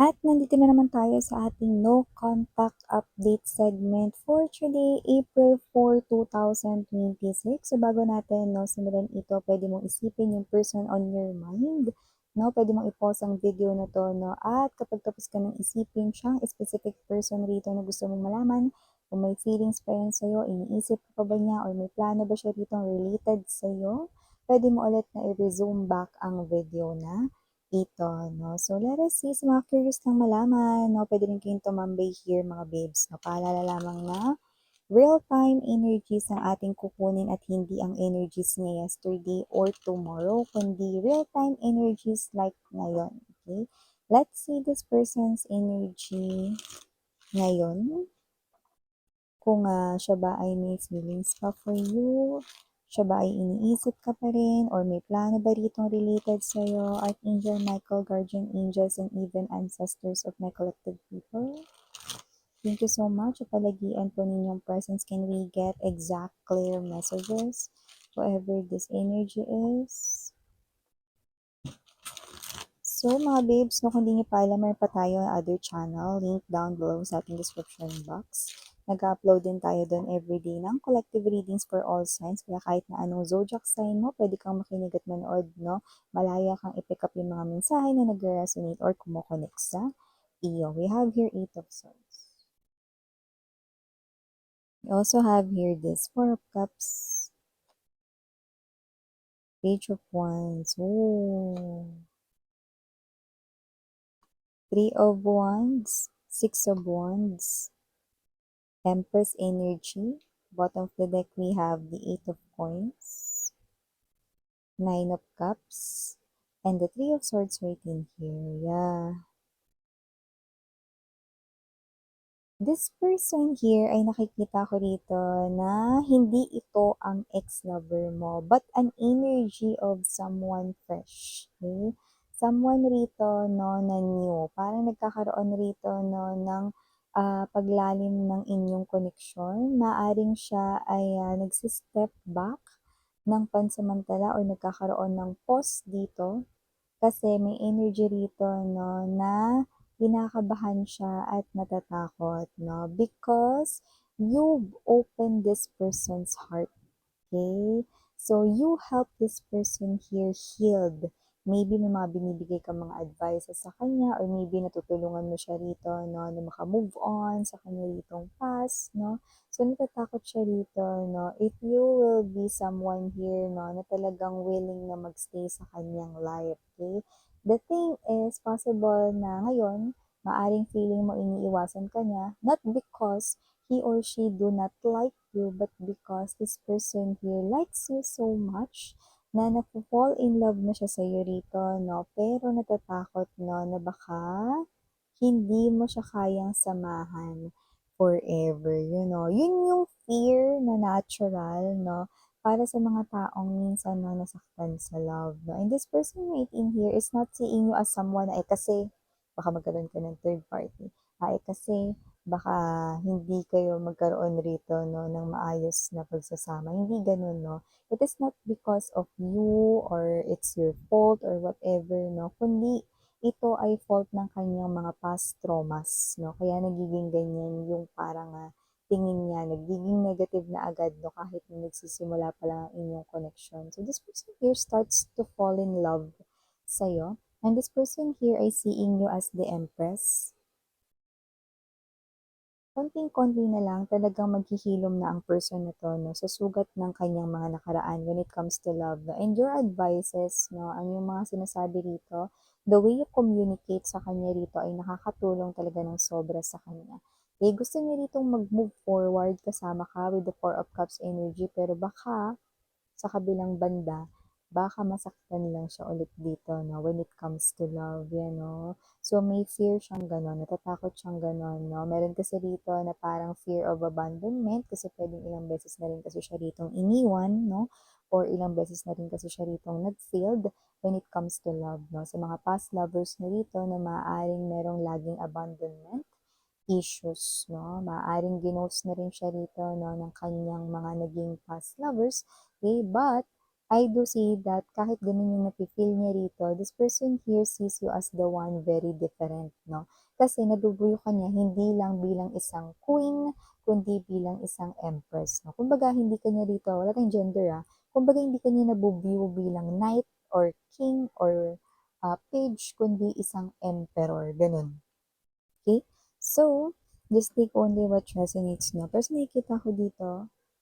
At nandito na naman tayo sa ating no contact update segment for today, April 4, 2026. So bago natin simulan ito, pwede mong isipin yung person on your mind. Pwede mong i-pause ang video na to, at kapag tapos ka ng isipin siyang specific person rito na gusto mong malaman, kung may feelings pa yan sa'yo, iniisip ka pa ba niya, or may plano ba siya rito related sa'yo, pwede mo ulit na i-resume back ang video na ito, So, let us see, sa mga curious lang malaman, pwede rin kayong tumambay here, mga babes, Paalala lamang na real-time energies ang ating kukunin at hindi ang energies niya yesterday or tomorrow, kundi real-time energies like ngayon, okay? Let's see this person's energy ngayon. Kung siya ba ay may feelings pa for you, siya ba ay iniisip ka pa rin, or may plano ba ritong related sa'yo, Archangel Michael, Guardian Angels, and even ancestors of my collective people. Thank you so much. Palagian po ninyong presence. Can we get exact, clear messages? Whatever this energy is. So, mga babes, kung hindi nyo pa alam, meron pa tayo ang other channel, link down below sa ating description box. Nag-upload din tayo doon everyday ng collective readings for all signs. Kaya kahit na anong zodiac sign mo, pwede kang makinig at manood, Malaya kang i-pick up yung mga mensahe na nag-resonate or kumukonect sa iyo. We have here 8 of Swords. We also have here this 4 of Cups. Page of Wands. Oh. 3 of Wands. 6 of Wands. Empress energy. Bottom of the deck, we have the 8 of Coins, 9 of Cups, and the 3 of Swords right in here. Yeah. This person here ay nakikita ko rito na hindi ito ang ex-lover mo, but an energy of someone fresh. Okay? Someone rito, na new. Parang nagkakaroon rito, ng paglalim ng inyong connection. Maaring siya ay nagsistep back ng pansamantala or nagkakaroon ng pause dito kasi may energy rito, na kinakabahan siya at natatakot, because you've opened this person's heart, okay? So, you help this person here healed. Maybe may mga binibigay ka mga advices sa kanya, or maybe natutulungan mo siya rito, na makamove on sa kanya ritong past, So, natatakot siya rito, if you will be someone here, na talagang willing na magstay sa kanyang life, okay? The thing is, possible na ngayon, maaring feeling mo iniiwasan ka niya, not because he or she do not like you, but because this person here likes you so much na napo-fall in love na siya sa iyo rito, Pero natatakot, na baka hindi mo siya kayang samahan forever, Yun yung fear na natural, para sa mga taong minsan na nasaktan sa love, And this person right in here is not seeing you as someone na kasi baka magkaroon ka ng third party. Kasi baka hindi kayo magkaroon rito, ng maayos na pagsasama. Hindi ganun, It is not because of you or it's your fault or whatever, kundi ito ay fault ng kanyang mga past traumas, Kaya nagiging ganyan yung parang tingin niya, nagiging negative na agad, kahit nagsisimula pa lang ang inyong connection. So, this person here starts to fall in love sa'yo. And this person here ay seeing you as the Empress. Konting-konti na lang, talagang maghihilom na ang person na to, sa sugat ng kanyang mga nakaraan when it comes to love. And your advices, ang yung mga sinasabi rito, the way you communicate sa kanya rito ay nakakatulong talaga ng sobra sa kanya. Gusto niya ritong mag-move forward kasama ka with the 4 of Cups energy, pero baka sa kabilang banda, baka masaktan lang siya ulit dito, when it comes to love, So, may fear siyang ganon, natatakot siyang ganon, Meron kasi dito na parang fear of abandonment, kasi pwedeng ilang beses na rin kasi siya ritong iniwan, Or ilang beses na rin kasi siya ritong nag-failed when it comes to love, Sa mga past lovers na rito na maaaring merong laging abandonment issues, Maaaring ginost na rin siya rito, ng kanyang mga naging past lovers, okay? But I do see that kahit ganun yung nafe-feel niya rito, this person here sees you as the one very different, 'no? Kasi nabubuyo ka niya hindi lang bilang isang queen, kundi bilang isang empress, 'no? Kumbaga hindi ka niya rito wala tayong gender, kumbaga hindi ka niya nabu-view bilang knight or king or, page kundi isang emperor, gano'n. Okay? So, just take only what resonates, no? Pero sa nakikita ko dito,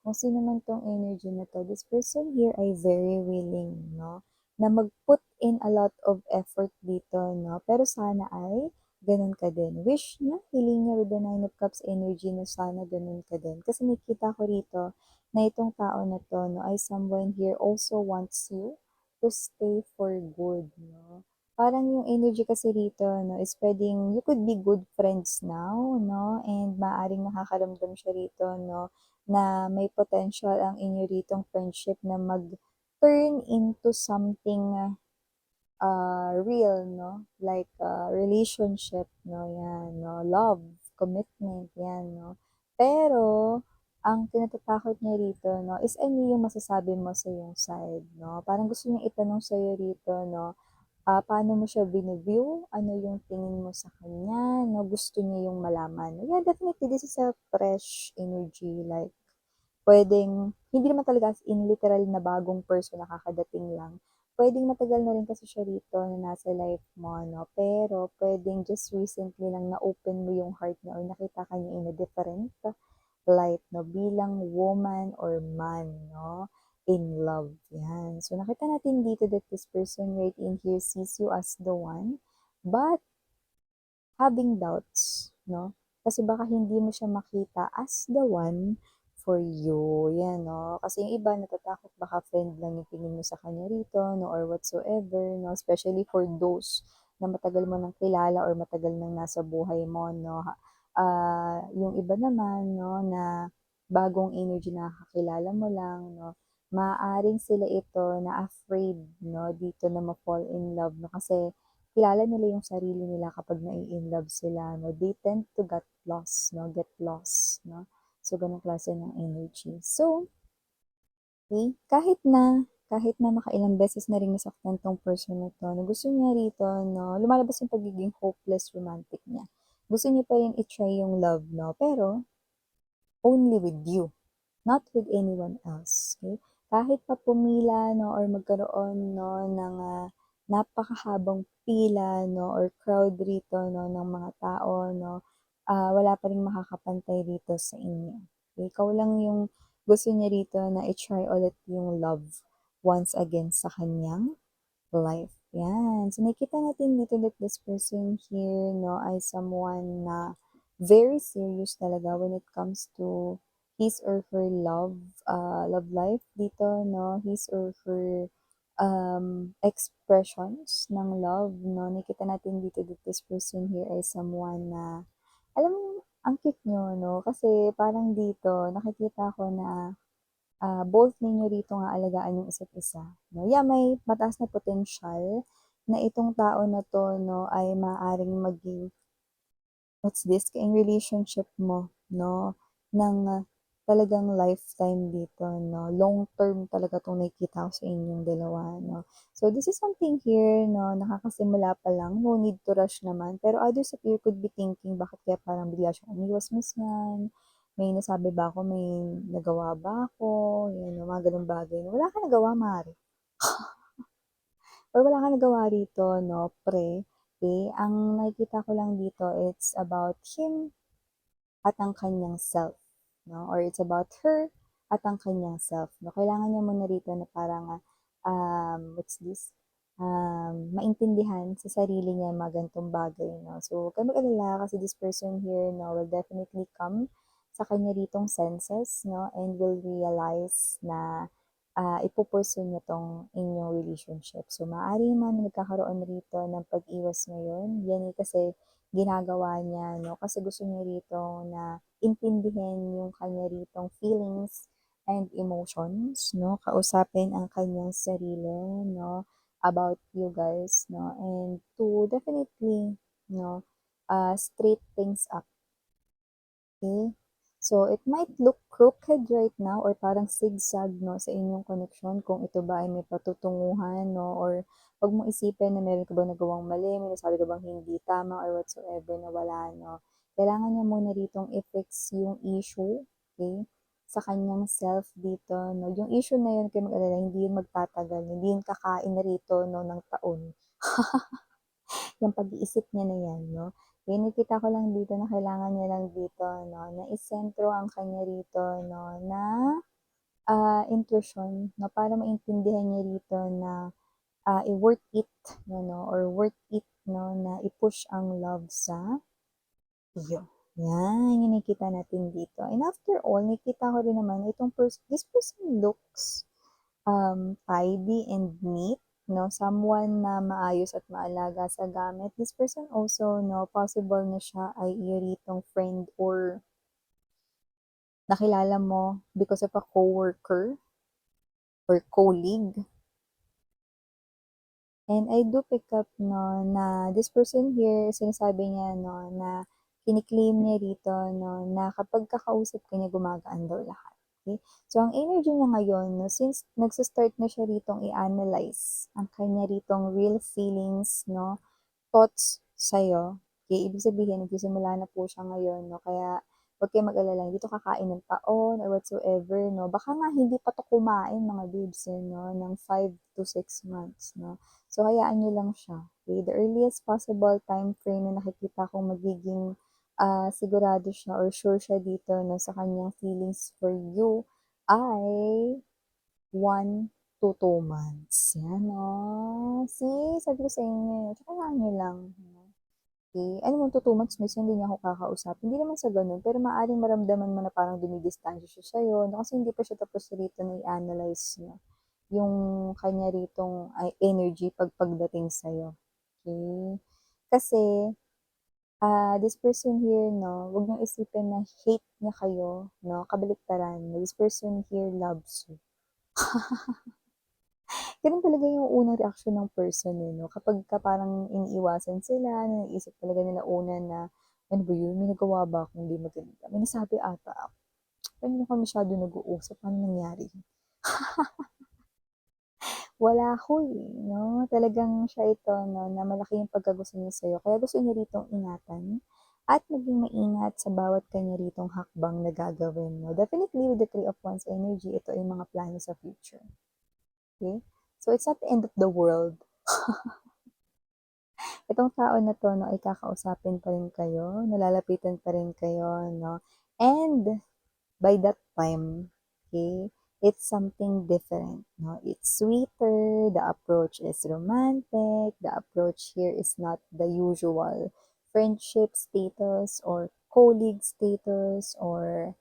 kung sino man tong energy na to, this person here ay very willing, no? Na mag-put in a lot of effort dito, no? Pero sana ay ganun ka din. Wish niya, hiling niya with the Nine of Cups energy na sana ganun ka din. Kasi nakikita ko rito na itong tao na to, no, ay someone here also wants you to stay for good, no? Parang yung energy kasi rito 'no, is puwedeng you could be good friends now 'no, and maaaring nakakaramdam siya rito 'no, na may potential ang inyo ritong friendship na mag-turn into something, real 'no, like, relationship 'no, 'yan 'no, love, commitment 'yan 'no. Pero ang kinatatakot niya rito 'no, is ano yung masasabi mo sa iyong side 'no, parang gusto niyang itanong sa'yo rito 'no, paano mo siya view ano yung tingin mo sa kanya 'no, gusto niya yung malaman. Yeah, definitely this is a fresh energy like puwedeng hindi naman talaga as in literal na bagong person na kakadating lang. Puwedeng matagal na rin kasi siya rito na nasa life mo 'no, pero puwedeng just recently lang na-open mo yung heart niya or nakita ka niya in a different light 'no, bilang woman or man 'no, in love, 'yan. So nakita natin dito that this person right in here sees you as the one, but having doubts 'no, kasi baka hindi mo siya makita as the one for you, 'yan 'no. Kasi yung iba natatakot baka friend lang yung tingin mo sa kanya rito 'no or whatsoever 'no, especially for those na matagal mo ng kilala or matagal ng nasa buhay mo 'no. Yung iba naman 'no na bagong energy na kakilala mo lang 'no, maaaring sila ito na afraid 'no dito na ma-fall in love 'no, kasi kilala nila yung sarili nila kapag nai-inlove sila 'no, they tend to get lost 'no. So, gano'ng klase ng energy. So, okey, kahit na makailang beses na ring nasaktan 'tong person na 'to, na gusto niya rito 'no, lumalabas yung pagiging hopeless romantic niya. Gusto niya pa rin i-try yung love 'no, pero only with you. Not with anyone else, okay? Kahit pa pumila 'no or magkaroon 'no ng, napakahabang pila 'no or crowd rito 'no ng mga tao 'no, wala pa ring makakapantay dito sa inyo. Okay? Ikaw lang yung gusto niya rito na i-try ulit yung love once again sa kanyang life, 'yan. So, nakikita natin dito that this person here 'no, ay someone na very serious talaga when it comes to his or her love life dito 'no, his or her, expressions ng love 'no. Nakikita natin dito that this person here ay someone na alam mo ang cute niyo 'no, kasi parang dito nakikita ko na both ninyo rito nga alagaan yung isa't isa, 'no. Yeah, may mataas na potensyal na itong tao na 'to 'no, ay maaaring maging what's this, ka-in relationship mo 'no, ng talagang lifetime dito 'no, long term talaga 'tong nakikita ko sa inyong dalawa 'no. So this is something here 'no, nakakasimula pa lang, no need to rush naman. Pero others of you could be thinking, bakit kaya parang bigla siyang umiwas-miss niyan, may nasabi ba ako, may nagawa ba ako, yan mga gano'ng bagay. Wala kang nagawa mare or wala kang nagawa rito 'no, okey. Ang nakikita ko lang dito, it's about him at ang kanyang self, 'no, or it's about her at ang kanyang self, 'no. Kailangan niya muna rito na parang, what's this, maintindihan sa sarili niya yung mga ganitong bagay, 'no. So, huwag kang mag-alala kasi this person here, 'no, will definitely come sa kanya ritong senses, 'no, and will realize na, ipu-pursue niya 'tong inyong relationship. So, maaari man na nagkakaroon rito ng pag-iwas ngayon, yan, kasi ginagawa niya 'no, kasi gusto niya rito na intindihin yung kanya ritong feelings and emotions 'no, kausapin ang kanyang sarili 'no, about you guys 'no, and to definitely 'no, straight things up, okey? So, it might look crooked right now or parang zigzag, no, sa inyong connection kung ito ba ay may patutunguhan, no, or wag mong isipin na meron ka bang nagawang mali, may nasabi ka bang hindi tama or whatsoever na wala, no. Kailangan niya muna ditong i-fix yung issue, okay, sa kanyang self dito, no. Yung issue na yun, kayo mag-alala, hindi yun magtatagal, hindi yun kakain na rito, no, ng taon. Yung pag-iisip niya na yan, no? Kaya nakita ko lang dito na kailangan niya lang dito, no, na isentro ang kanya rito, no, na intuition, no, para maintindihan niya rito na i-worth it, no, or worth it, no, na i-push ang love sa iyo. Yan, yung nakita natin dito. And after all, nakita ko rin naman na this person looks tidy and neat, no? Someone na maayos at maalaga sa gamit. This person also, no, possible na siya ay iyoritong friend or nakilala mo because of a coworker or colleague. And I do pick up, no, na this person here, sinasabi niya, no, na kiniklaim niya rito, no, na kapag kakausap ka niya, gumagaan daw lahat. Okay? So, ang energy niya ngayon, no, since nagsa-start na siya ritong i-analyze ang kanya ritong real feelings, no, thoughts sa'yo, okay, ibig sabihin, nagsisimula na po siya ngayon, no, kaya huwag kayong mag-alala, hindi to kakain ng taon or whatsoever, no, baka nga hindi pa to kumain, mga babes, no, ng 5 to 6 months, no, so hayaan nyo lang siya, okay, the earliest possible time frame na nakikita kong magiging sigurado siya or sure siya dito, no, sa kanyang feelings for you ay 1 to 2 months. Yan, oh. See, sabi ko sa inyo, tsaka nyo lang. Okay? Ano mo, 2 months, miss, hindi niya ako kakausap. Hindi naman sa ganun, pero maaaring maramdaman mo na parang dumidistansya siya sa'yo, no? Kasi hindi pa siya tapos rito na i-analyze niya yung kanya ritong energy pagdating sa'yo. Okay? Kasi, this person here, no, wag niyong isipin na hate niya kayo, no, kabaliktaran. This person here loves you. Ganun talaga yung unang reaksyon ng person, eh, 'no? Kapagka parang iniiwasan sila, naiisip talaga nila una na, "Ano ba yun, may nagawa ba akong hindi maganda? May nasabi ata ako. Kanina ka masyado nag-uusap, ano nangyari?" Wala ho, eh, 'no? Talagang siya ito, 'no, na malaki yung pagkagusto niya sa'yo. Kaya gusto niya ritong ingatan at maging maingat sa bawat kanya ritong hakbang na gagawin, 'no? Definitely with the Three of Wands energy, ito ay mga plano sa future. Okay? So, it's not the end of the world. Itong tao na 'to, 'no, ay kakausapin pa rin kayo, nalalapitan pa rin kayo, 'no, and by that time, okay, it's something different, 'no, it's sweeter, the approach is romantic, the approach here is not the usual friendship status or colleague status or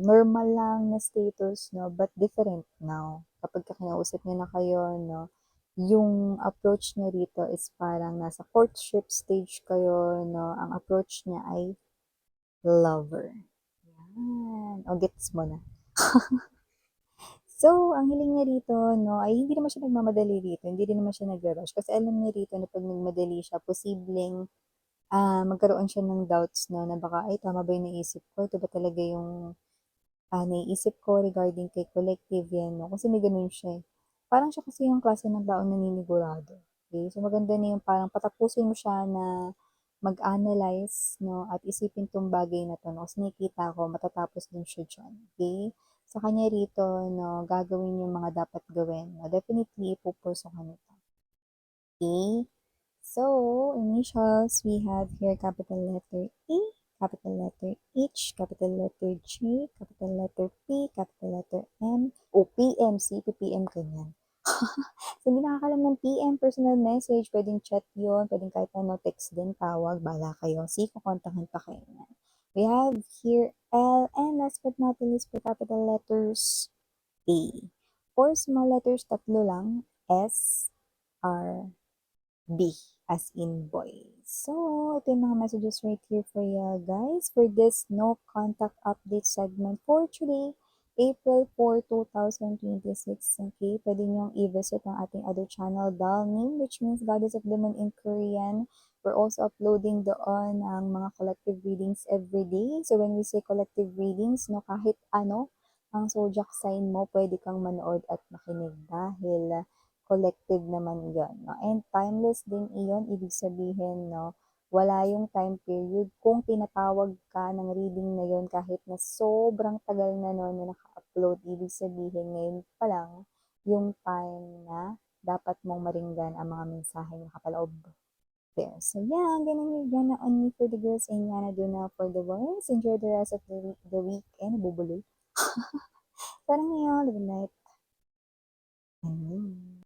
normal lang na status, 'no, but different now. Kapagka kinausap niyo na kayo, 'no, yung approach niya rito is parang nasa courtship stage kayo, 'no, ang approach niya ay lover. Yan, o gets mo na. So, ang hiling niya rito, 'no, ay hindi naman siya nagmamadali rito, hindi rin naman siya nagru-rush kasi alam niya rito na 'pag nagmadali siya posibleng, magkaroon siya ng doubts, 'no, na baka, "Ay tama ba yung naisip ko, ito ba talaga yung naiisip ko regarding kay collective yan, 'no, kasi may gano'n siya, eh. Parang siya kasi yung klase ng taong naninigurado, okey? So, maganda na yung parang patapusin mo siya na mag-analyze, 'no, at isipin 'tong bagay na 'to, 'no, kasi nakikita ko matatapos din siya diyan, okey? Sa kanya rito, 'no, gagawin yung mga dapat gawin, 'no, definitely ipupursue nito, okey? So, initials, we have here capital letter E, capital letter H, capital letter G, capital letter P, capital letter M, o PM, si PPM ka niyan. So, hindi nakakalam ng PM, personal message, pwedeng chat yun, pwedeng kahit ano, text din, tawag, bala kayo. See, kukontahan pa kayo niyan. We have here L, and last but not least, for capital letters, A. For small letters, tatlo lang, S, R, B as in boy. So, ito yung mga messages right here for you guys for this no contact update segment for today, April 4, 2026. Okay, pwede niyong i-visit ang ating other channel, Dalnim, which means Goddess of the Moon in Korean. We're also uploading doon ang mga collective readings every day. So when we say collective readings, no, kahit ano ang zodiac sign mo, pwede kang manood at makinig dahil collective naman yon, no? And timeless din iyon, ibig sabihin, no, wala yung time period. Kung tinatawag ka ng reading na yon kahit na sobrang tagal na noon na naka-upload, ibig sabihin ngayon pa lang yung time na dapat mong maringgan ang mga mensaheng nakapaloob there. So yeah, ganun yung gana on me for the girls and Yana do now for the boys. Enjoy the rest of the weekend. Bubuloy. Parang ngayon, good night.